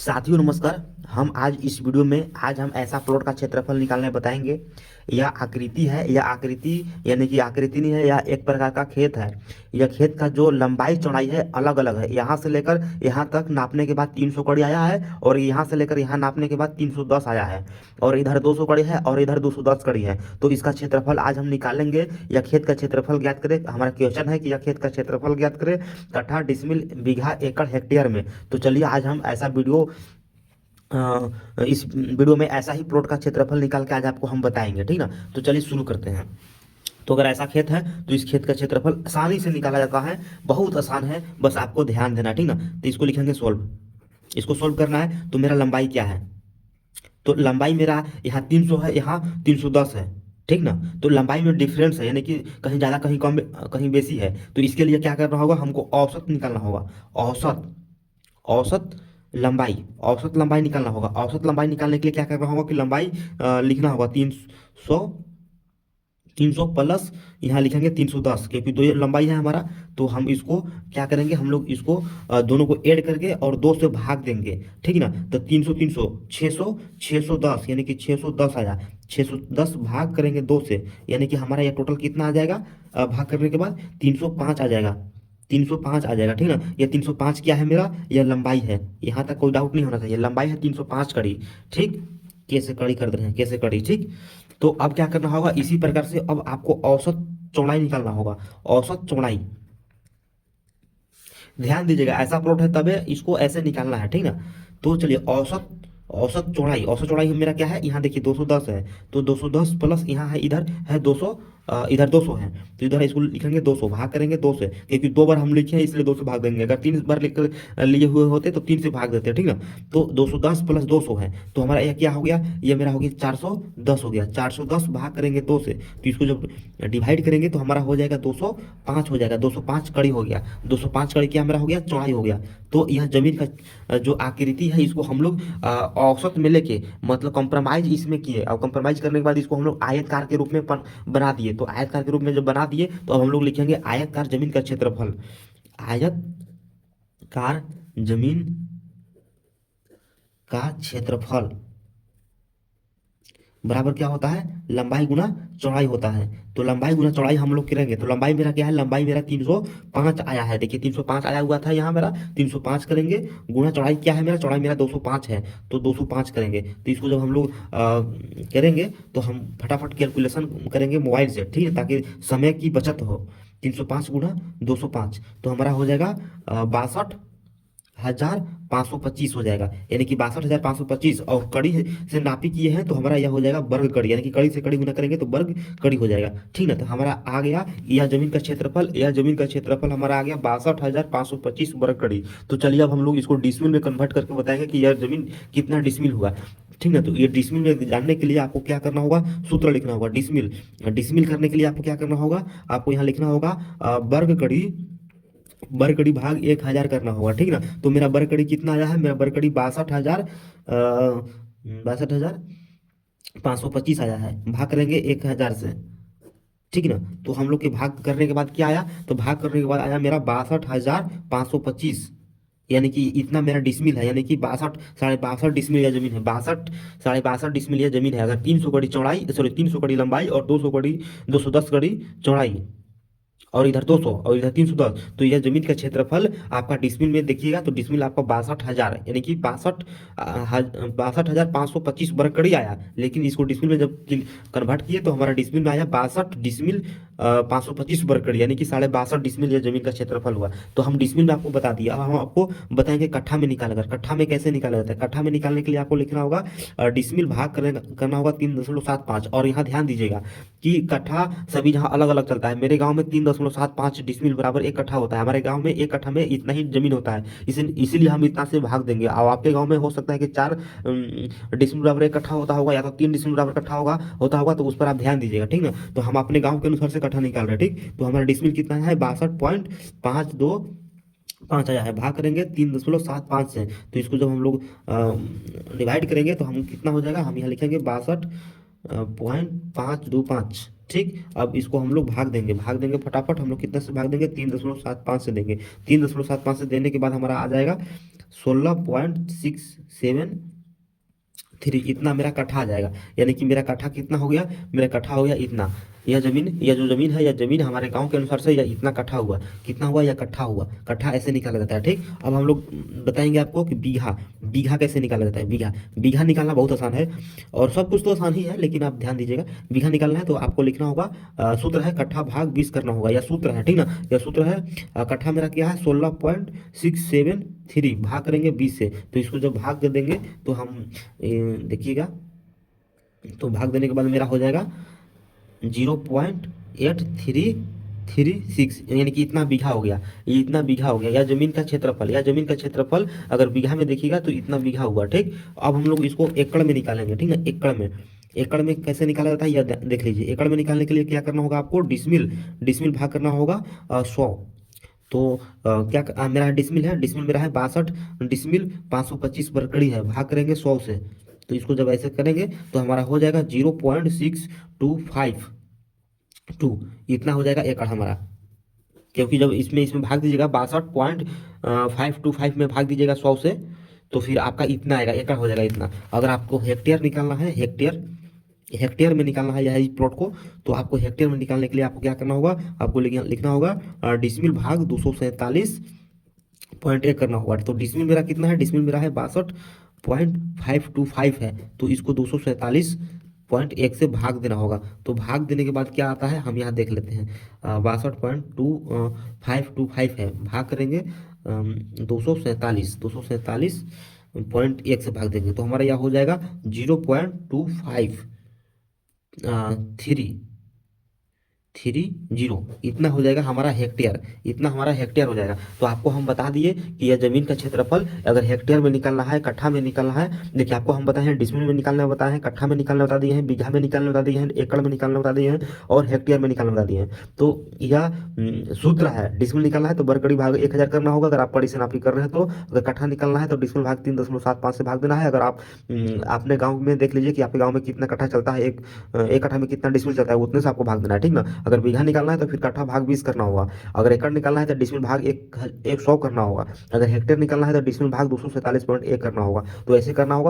साथियों नमस्कार। हम आज इस वीडियो में हम ऐसा प्लॉट का क्षेत्रफल निकालने बताएंगे। यह आकृति है, यह आकृति यानी कि आकृति नहीं है, यह एक प्रकार का खेत है। यह खेत का जो लंबाई चौड़ाई है अलग अलग है। यहाँ से लेकर यहाँ तक नापने के बाद 300 कड़ी आया है, और यहाँ से लेकर यहाँ नापने के बाद 310 आया है, और इधर 200 कड़ी है, और इधर 210 कड़ी है। तो इसका क्षेत्रफल आज हम निकालेंगे। यह खेत का क्षेत्रफल ज्ञात करें। हमारा क्वेश्चन है कि यह खेत का क्षेत्रफल ज्ञात करें कट्ठा, डिसमिल, बीघा, एकड़, हेक्टेयर में। तो चलिए आज हम ऐसा वीडियो इस वीडियो में ऐसा ही प्लॉट का क्षेत्रफल निकाल के आज आपको हम बताएंगे, ठीक ना। तो चलिए शुरू करते हैं। तो अगर ऐसा खेत है तो इस खेत का क्षेत्रफल आसानी से निकाला जाता है, बहुत आसान है, बस आपको ध्यान देना, ठीक ना। तो इसको लिखेंगे सोल्व। इसको सोल्व करना है तो मेरा लंबाई क्या है, तो लंबाई मेरा यहाँ 300 है, यहाँ 310 है, ठीक ना। तो लंबाई में डिफरेंस है, यानी कि कहीं ज़्यादा कहीं कम कहीं बेसी है। तो इसके लिए क्या करना होगा, हमको औसत निकालना होगा। औसत औसत औसत लंबाई निकालना होगा। औसत लंबाई निकालने के लिए क्या करना होगा कि लंबाई लिखना होगा 300। 300 प्लस यहाँ लिखेंगे 310, क्योंकि दो ये लंबाई है हमारा। तो हम इसको क्या करेंगे, हम लोग इसको दोनों को ऐड करके और 2 से भाग देंगे, ठीक ना। तो 300 300 600 610, यानी कि 610 आया। 610 भाग करेंगे 2 से, यानी कि हमारा यह टोटल कितना आ जाएगा, भाग करने के बाद 305 आ जाएगा। 305 आ जाएगा, ठीक ना। ये 305 क्या है मेरा, यह लंबाई है। यहाँ तक कोई डाउट नहीं होना चाहिए, लंबाई है 305 कड़ी, ठीक। कैसे कड़ी कर रहे हैं, कैसे कड़ी, ठीक। तो अब क्या करना होगा, इसी प्रकार से अब आपको औसत चौड़ाई निकालना होगा। औसत चौड़ाई, ध्यान दीजिएगा, ऐसा प्लॉट है तबे इसको ऐसे निकालना है, ठीक ना। तो चलिए औसत औसत चौड़ाई मेरा क्या है, यहाँ देखिए 210 है। तो 210 प्लस यहाँ है, इधर है 200, इधर 200 है। तो इधर इसको लिखेंगे 200, भाग करेंगे 2 से, क्योंकि 2 बार हम लिखे हैं इसलिए 2 से भाग देंगे। अगर 3 बार लिख लिए हुए होते तो 3 से भाग देते, ठीक ना। तो 210 प्लस 200 है, तो हमारा यह क्या हो गया, ये मेरा हो गया 410 हो गया। 410 भाग करेंगे 2 से, तो इसको जब डिवाइड करेंगे तो हमारा हो जाएगा 205 हो जाएगा। 205 कड़ी हो गया। 205 कड़ी क्या मेरा हो गया, चौड़ाई हो गया। तो यह जमीन का जो आकृति है इसको हम लोग औसत में लेके मतलब कंप्रोमाइज इसमें किए, और कंप्रोमाइज करने के बाद इसको हम लोग आयतकार के रूप में बना दिए। तो आयतकार के रूप में जब बना दिए तो अब हम लोग लिखेंगे आयतकार जमीन का क्षेत्रफल। आयतकार जमीन का क्षेत्रफल बराबर क्या होता है, लंबाई गुना चौड़ाई होता है। तो लंबाई गुना चौड़ाई हम लोग करेंगे। तो लंबाई मेरा क्या है, लंबाई मेरा 305 आया है। देखिए 305 आया हुआ था यहाँ मेरा, 305 करेंगे गुना चौड़ाई क्या है मेरा, चौड़ाई मेरा 205 है। तो 205 करेंगे। तो इसको जब हम लोग करेंगे तो हम फटाफट कैलकुलेशन करेंगे मोबाइल से, ठीक है, ताकि समय की बचत हो। 305 गुना 205 तो हमारा हो जाएगा 62,525 हो जाएगा, यानी कि 62,525। और कड़ी से नापी किए हैं तो हमारा यह हो जाएगा वर्ग कड़ी, यानी कि कड़ी से कड़ी गुना करेंगे तो वर्ग कड़ी हो जाएगा, ठीक ना। तो हमारा आ गया यह जमीन का क्षेत्रफल। यह जमीन का क्षेत्रफल हमारा आ गया 62,525 वर्ग कड़ी। तो चलिए अब हम लोग इसको डिसमिल में कन्वर्ट करके बताएंगे कि यह जमीन कितना डिसमिल हुआ, ठीक ना। तो ये डिसमिल में जानने के लिए आपको क्या करना होगा, सूत्र लिखना होगा। डिसमिल डिसमिल करने के लिए आपको क्या करना होगा, आपको यहाँ लिखना होगा वर्ग कड़ी, बरकड़ी भाग 1000 करना होगा, ठीक ना। तो मेरा बरकड़ी कितना आया है, मेरा बरकड़ी 62,525 आया है। भाग करेंगे 1000 से, ठीक ना। तो हम लोग के भाग करने के बाद क्या आया, तो भाग करने के बाद आया मेरा 62,525, यानी कि इतना मेरा डिसमिल है, यानी कि 62 साढ़े 62 डिसमिल यह जमीन है। 62 साढ़े 62 डिसमिल यह जमीन है। अगर 300 कड़ी चौड़ाई, सॉरी 300 कड़ी लंबाई और 200 कड़ी 210 कड़ी चौड़ाई, और इधर 200 और इधर 310, तो यह जमीन का क्षेत्रफल आपका डिसमिल में देखिएगा तो डिसमिल आपका 62,000 यानी कि 62,525 वर्ग कड़ी आया। लेकिन इसको डिसमिल में जब कन्वर्ट किए तो हमारा डिसमिल में आया 62 डिसमिल 525 वर्ग कड़ी, यानी कि 62.5 डिसमिल यह जमीन का क्षेत्रफल हुआ। तो हम डिसमिल में आपको बता दिया। अब हम आपको बताएंगे कट्ठा में निकाल कर। कट्ठा में कैसे निकाला जाता है, कट्ठा में निकालने के लिए आपको लिखना होगा डिसमिल भाग करना होगा 3.75। और यहाँ ध्यान दीजिएगा कि कट्ठा सभी जहाँ अलग अलग चलता है। मेरे गांव में 3.75 डिसमिल बराबर 1 कट्ठा होता है। हमारे गांव में 1 कट्ठा में इतना ही जमीन होता है, इसीलिए हम इतना से भाग देंगे। और आपके गांव में हो सकता है कि 4 डिसमिल बराबर 1 कट्ठा होता होगा, या तो 3 डिसमिल बराबर कट्ठा होता होगा। तो उस पर आप ध्यान दीजिएगा, ठीक ना। तो हम अपने गाँव के अनुसार से कट्ठा निकाल रहे हैं, ठीक। तो हमारा डिसमिल कितना है, 62.525 आया है। भाग करेंगे 3.75 से, तो इसको जब हम लोग डिवाइड करेंगे तो हम कितना हो जाएगा, हम यहाँ लिखेंगे 62.525, ठीक। अब इसको हम लोग भाग देंगे फटाफट। हम लोग कितना से भाग देंगे, 3.75 से देंगे। 3.75 से देने के बाद हमारा आ जाएगा 16.673 इतना मेरा कट्ठा आ जाएगा। यानी कि मेरा कट्ठा कितना हो गया, मेरा कट्ठा हो गया इतना। यह जमीन, यह जो जमीन है, यह जमीन हमारे गांव के अनुसार से यह इतना कट्ठा हुआ, कितना हुआ, यह कट्ठा हुआ। कट्ठा ऐसे निकाला जाता है। ठीक, अब हम लोग बताएंगे आपको कि बीघा, बीघा कैसे निकाला जाता है। बीघा, बीघा निकालना बहुत आसान है, और सब कुछ तो आसान ही है, लेकिन आप ध्यान दीजिएगा। बीघा निकालना है तो आपको लिखना होगा, सूत्र है कट्ठा भाग 20 करना होगा, यह सूत्र है। ठीक ना, यह सूत्र है। कट्ठा मेरा क्या है, 16.673 भाग करेंगे 20 से। तो इसको जब भाग दे देंगे तो हम देखिएगा, तो भाग देने के बाद मेरा हो जाएगा 0.8336, यानी कि इतना बीघा हो गया। ये इतना बीघा हो गया, या जमीन का क्षेत्रफल, या जमीन का क्षेत्रफल अगर बीघा में देखिएगा तो इतना बीघा हुआ। ठीक, अब हम लोग इसको एकड़ में निकालेंगे। ठीक है, एकड़ में, एकड़ में कैसे निकाला जाता है यह देख लीजिए। एकड़ में निकालने के लिए क्या करना होगा आपको, डिसमिल, डिसमिल भाग करना होगा 100। तो मेरा डिसमिल है, डिसमिल मेरा है 62 डिसमिल, 525 बरकड़ी है, भाग करेंगे 100 से। तो इसको जब ऐसे करेंगे तो हमारा हो जाएगा 0.625 इतना हो जाएगा एकड़ हमारा। क्योंकि जब इसमें इसमें भाग दीजिएगा 62.525 में भाग दीजिएगा 100 से, तो फिर आपका इतना आएगा, एकड़ हो जाएगा इतना। अगर आपको हेक्टेयर निकालना है, हेक्टेयर, हेक्टेयर में निकालना है यह इस प्लॉट को, तो आपको हेक्टेयर में निकालने के लिए आपको क्या करना होगा, आपको लिखना होगा डिसमिल भाग 247.1 करना होगा। तो डिसमिल मेरा कितना है, डिसमिल मेरा है 62.525 है, तो इसको 247.1 से भाग देना होगा। तो भाग देने के बाद क्या आता है हम यहाँ देख लेते हैं, 62.525 है, भाग करेंगे 247.1 से भाग देंगे, तो हमारा यह हो जाएगा 0.2530 इतना हो जाएगा हमारा हेक्टेयर, इतना हमारा हेक्टेयर हो जाएगा। तो आपको हम बता दिए कि यह जमीन का क्षेत्रफल अगर हेक्टेयर में निकालना है, कट्ठा में निकालना है, देखिए आपको हम बताए हैं डिसमिल में निकालना बताए हैं, कट्ठा में निकालना बता दिए हैं, बीघा में निकालना बता दिए हैं, एकड़ में निकालना बता दिए हैं, और हेक्टेयर में निकालना बता दिए हैं। तो यह सूत्र है, डिसमिल निकालना है तो बरकड़ी भाग 1000 करना होगा, अगर आप पड़ी नापी कर रहे हैं तो। अगर कट्ठा निकालना है तो डिसमिल भाग 3.75 से भाग देना है। अगर आप अपने गाँव में देख लीजिए कि आपके गाँव में कितना कट्ठा चलता है, एक कट्ठा में कितना डिसमिल चलता है, उतने से आपको भाग देना है। ठीक ना, अगर बीघा निकालना है तो फिर कट्ठा भाग 20 करना होगा। अगर एकड़ निकालना है तो डिसमिल भाग 100 करना होगा। अगर हेक्टेयर निकालना है तो डिसमिल भाग 247.1 करना होगा। तो ऐसे करना होगा।